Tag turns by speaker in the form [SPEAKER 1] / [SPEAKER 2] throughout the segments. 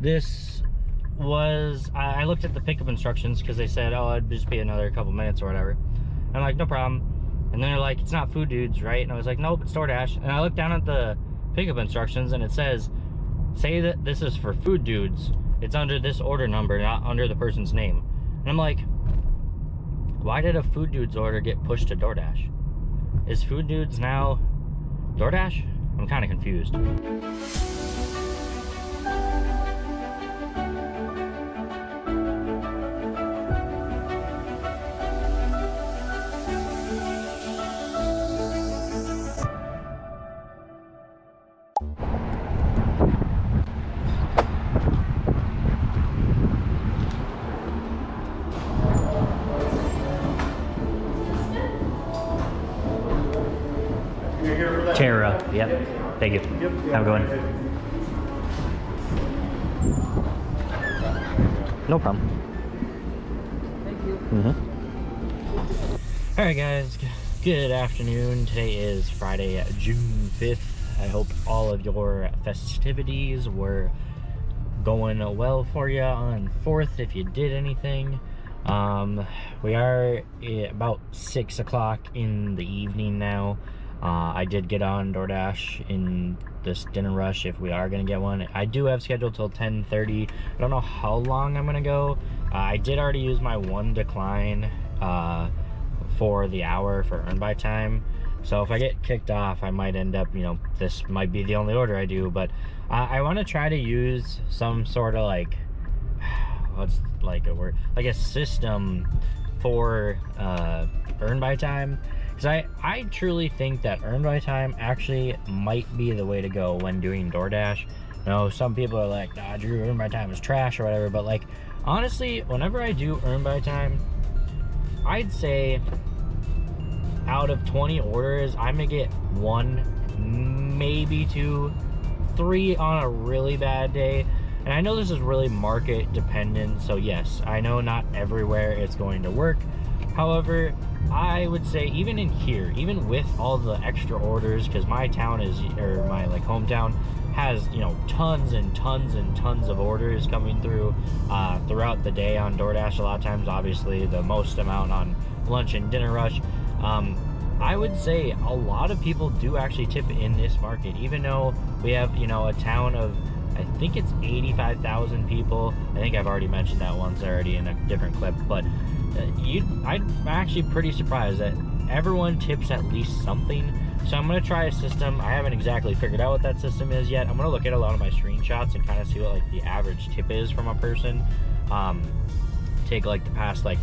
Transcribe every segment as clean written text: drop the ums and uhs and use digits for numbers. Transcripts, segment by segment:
[SPEAKER 1] this was, I looked at the pickup instructions because they said, oh, it'd just be another couple minutes or whatever. And I'm like, no problem. And then they're like, it's not Food Dudes, right? And I was like, nope, it's DoorDash. And I looked down at the pickup instructions and it says, say that this is for Food Dudes. It's under this order number, not under the person's name. And I'm like, why did a Food Dudes order get pushed to DoorDash? Is Food Dudes now DoorDash? I'm kind of confused. Tara, yep. Thank you. Yep. Have a good one. No problem.
[SPEAKER 2] Thank you.
[SPEAKER 1] Alright guys, good afternoon. Today is Friday, June 5th. I hope all of your festivities were going well for you on 4th if you did anything. We are about 6 o'clock in the evening now. I did get on DoorDash in this dinner rush if we are going to get one. I do have scheduled till 10:30. I don't know how long I'm going to go. I did already use my one decline for the hour for earn by time. So if I get kicked off, I might end up, you know, this might be the only order I do. But I want to try to use some sort of like, what's like a word? Like a system for earn by time. Because I truly think that earn by time actually might be the way to go when doing DoorDash. You know, some people are like, nah, Drew, earn by time is trash or whatever. But like, honestly, whenever I do earn by time, I'd say out of 20 orders, I'm gonna get 1, maybe 2, 3 on a really bad day. And I know this is really market dependent. So yes, I know not everywhere it's going to work. However, I would say even in here, even with all the extra orders, because my town is, or my like hometown has, you know, tons and tons and tons of orders coming through throughout the day on DoorDash. A lot of times, obviously, the most amount on lunch and dinner rush. I would say a lot of people do actually tip in this market, even though we have, you know, a town of, I think it's 85,000 people. I think I've already mentioned that once already in a different clip, but I'm actually pretty surprised that everyone tips at least something. So I'm going to try a system. I haven't exactly figured out what that system is yet. I'm going to look at a lot of my screenshots and kind of see what like the average tip is from a person. Take like the past like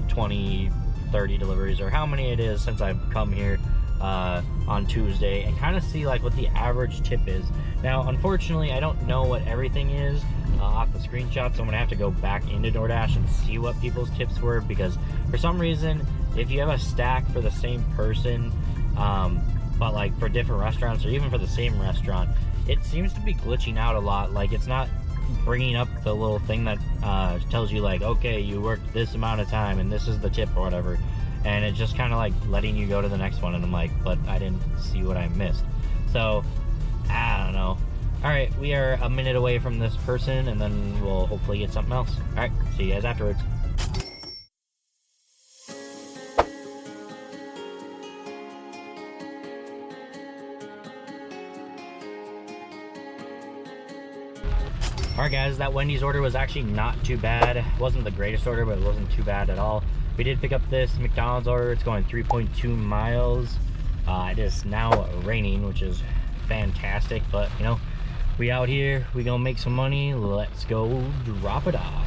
[SPEAKER 1] 20, 30 deliveries or how many it is since I've come here on Tuesday, and kind of see like what the average tip is. Now, unfortunately, I don't know what everything is off the screenshot, so I'm gonna have to go back into DoorDash and see what people's tips were, because for some reason, if you have a stack for the same person, but like for different restaurants or even for the same restaurant, it seems to be glitching out a lot. Like it's not bringing up the little thing that tells you like, okay, you worked this amount of time and this is the tip or whatever, and it's just kind of like letting you go to the next one. And I'm like, but I didn't see what I missed. So I don't know. All right, we are a minute away from this person, and then we'll hopefully get something else. All right, see you guys afterwards. All right, guys, that Wendy's order was actually not too bad. It wasn't the greatest order, but it wasn't too bad at all. We did pick up this McDonald's order. It's going 3.2 miles. It is now raining, which is fantastic, but you know, we out here, we gonna make some money. Let's go drop it off.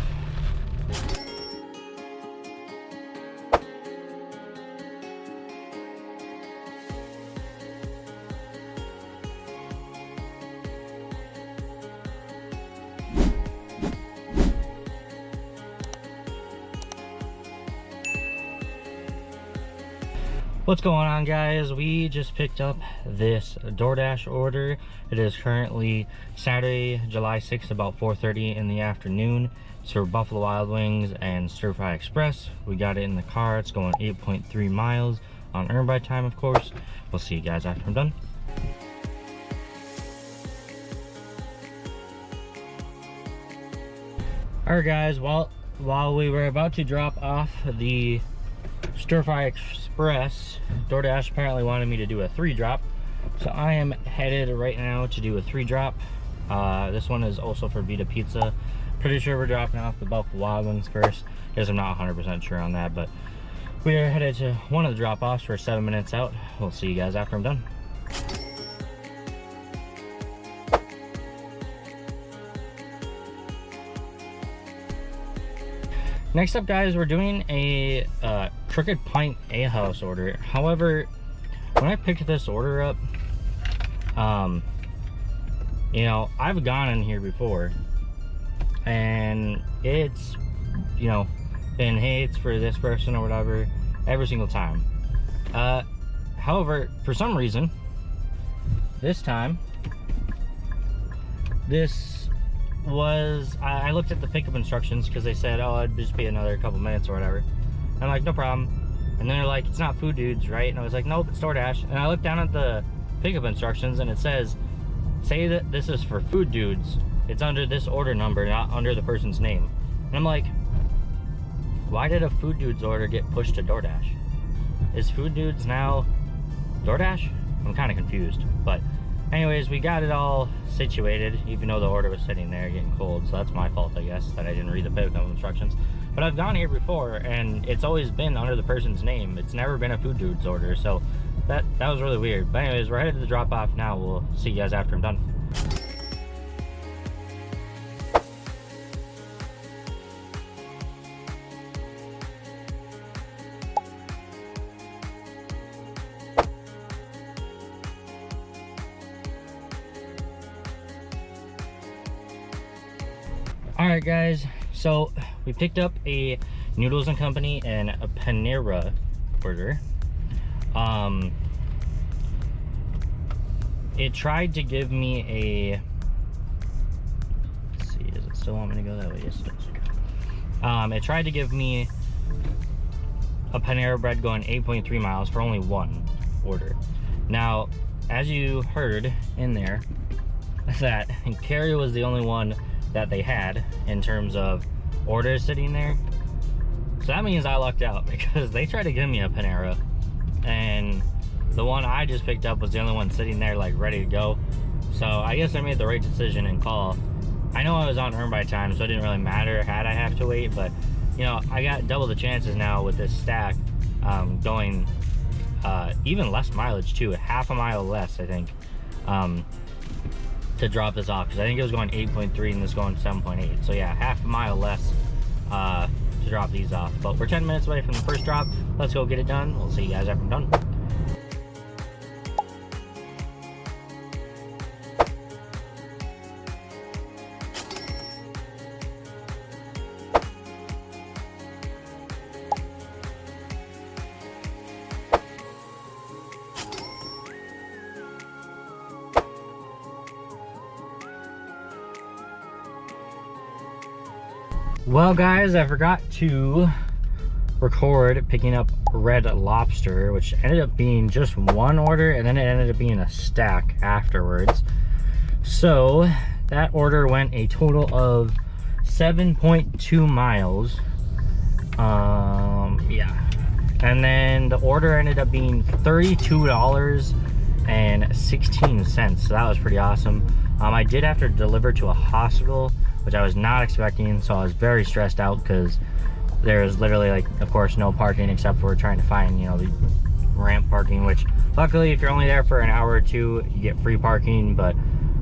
[SPEAKER 1] What's going on, guys? We just picked up this DoorDash order. It is currently Saturday, July 6th, about 4:30 in the afternoon. It's for Buffalo Wild Wings and Stir Fry Express. We got it in the car. It's going 8.3 miles on earn by time, of course. We'll see you guys after I'm done. Alright guys, while we were about to drop off the Stir Fry Express, DoorDash apparently wanted me to do a 3-drop. So I am headed right now to do a 3-drop. This one is also for Vita Pizza. Pretty sure we're dropping off the Buffalo Wild Wings first. Guess I'm not 100% sure on that, but we are headed to one of the drop-offs. We're 7 minutes out. We'll see you guys after I'm done. Next up, guys, we're doing a Crooked Pint A-House order. However, when I picked this order up, you know, I've gone in here before, and it's, you know, been, hey, it's for this person or whatever, every single time. However, for some reason, this time, this was, I looked at the pickup instructions because they said, oh, it'd just be another couple minutes or whatever. I'm like, no problem. And then they're like, it's not Food Dudes, right? And I was like, nope, it's DoorDash. And I looked down at the pickup instructions and it says, say that this is for Food Dudes. It's under this order number, not under the person's name. And I'm like, why did a Food Dudes order get pushed to DoorDash? Is Food Dudes now DoorDash? I'm kind of confused. But anyways, we got it all situated, even though the order was sitting there getting cold. So that's my fault, I guess, that I didn't read the pickup instructions. But I've gone here before, and it's always been under the person's name. It's never been a Food Dudes order, so that was really weird. But anyways, we're headed to the drop-off now. We'll see you guys after I'm done. Alright guys, so we picked up a Noodles and Company and a Panera order. It tried to give me a, let's see, does it still want me to go that way? Yes, it does. It tried to give me a Panera Bread going 8.3 miles for only one order. Now, as you heard in there, that Carrie was the only one that they had in terms of orders sitting there. So that means I lucked out because they tried to give me a Panera, and the one I just picked up was the only one sitting there like ready to go. So I guess I made the right decision and call. I know I was on earn by time, so it didn't really matter had I have to wait, but you know, I got double the chances now with this stack, going even less mileage too, half a mile less, I think, to drop this off, because I think it was going 8.3 and this going 7.8. So yeah, half a mile less to drop these off. But we're 10 minutes away from the first drop. Let's go get it done. We'll see you guys after I'm done. Well guys, I forgot to record picking up Red Lobster, which ended up being just one order, and then it ended up being a stack afterwards. So that order went a total of 7.2 miles. Yeah. And then the order ended up being $32.16. So that was pretty awesome. I did have to deliver to a hospital, which I was not expecting, so I was very stressed out because there was literally, like, of course, no parking except for trying to find, you know, the ramp parking, which luckily if you're only there for an hour or two, you get free parking. But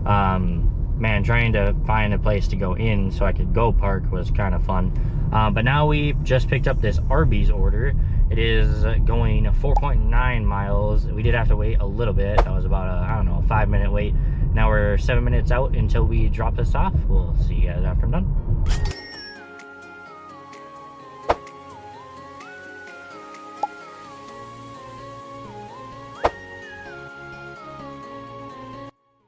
[SPEAKER 1] man, trying to find a place to go in so I could go park was kind of fun. But now we just picked up this Arby's order. It is going 4.9 miles. We did have to wait a little bit. That was about a, I don't know, a 5-minute wait. Now we're 7 minutes out until we drop this off. We'll see you guys after I'm done.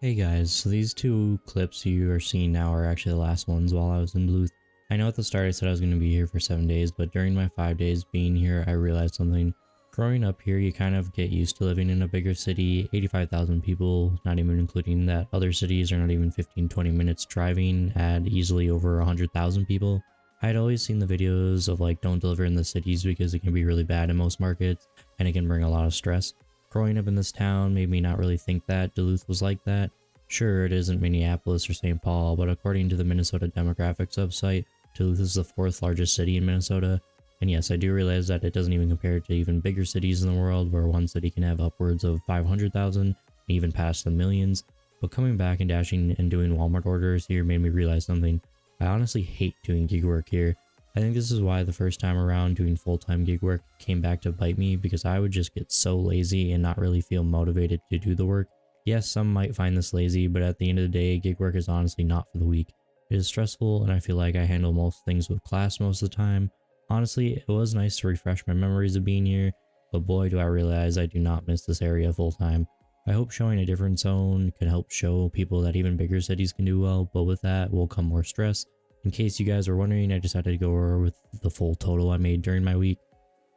[SPEAKER 3] Hey guys, so these two clips you are seeing now are actually the last ones while I was in Duluth. I know at the start I said I was going to be here for 7 days, but during my 5 days being here, I realized something. Growing up here, you kind of get used to living in a bigger city, 85,000 people, not even including that other cities are not even 15-20 minutes driving, at easily over 100,000 people. I'd always seen the videos of like don't deliver in the cities because it can be really bad in most markets and it can bring a lot of stress. Growing up in this town made me not really think that Duluth was like that. Sure, it isn't Minneapolis or St. Paul, but according to the Minnesota Demographics website, Duluth is the 4th largest city in Minnesota. And yes, I do realize that it doesn't even compare to even bigger cities in the world where one city can have upwards of 500,000 and even past the millions. But coming back and dashing and doing Walmart orders here made me realize something. I honestly hate doing gig work here. I think this is why the first time around doing full-time gig work came back to bite me, because I would just get so lazy and not really feel motivated to do the work. Yes, some might find this lazy, but at the end of the day, gig work is honestly not for the weak. It is stressful, and I feel like I handle most things with class most of the time. Honestly, it was nice to refresh my memories of being here, but boy do I realize I do not miss this area full time. I hope showing a different zone can help show people that even bigger cities can do well, but with that will come more stress. In case you guys were wondering, I decided to go over with the full total I made during my week.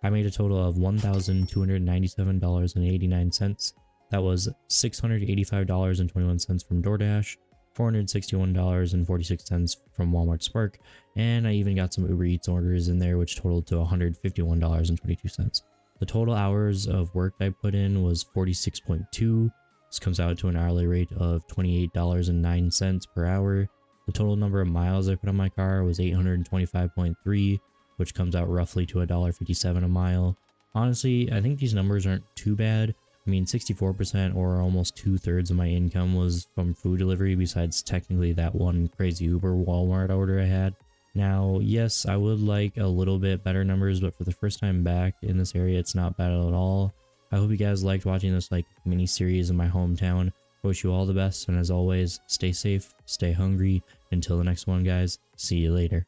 [SPEAKER 3] I made a total of $1,297.89. That was $685.21 from DoorDash, $461.46 from Walmart Spark, and I even got some Uber Eats orders in there, which totaled to $151.22. The total hours of work I put in was 46.2. This comes out to an hourly rate of $28.09 per hour. The total number of miles I put on my car was 825.3, which comes out roughly to $1.57 a mile. Honestly, I think these numbers aren't too bad. I mean, 64% or almost 2/3 of my income was from food delivery, besides technically that one crazy Uber Walmart order I had. Now, yes, I would like a little bit better numbers, but for the first time back in this area, it's not bad at all. I hope you guys liked watching this like mini series in my hometown. I wish you all the best, and as always, stay safe, stay hungry. Until the next one, guys, see you later.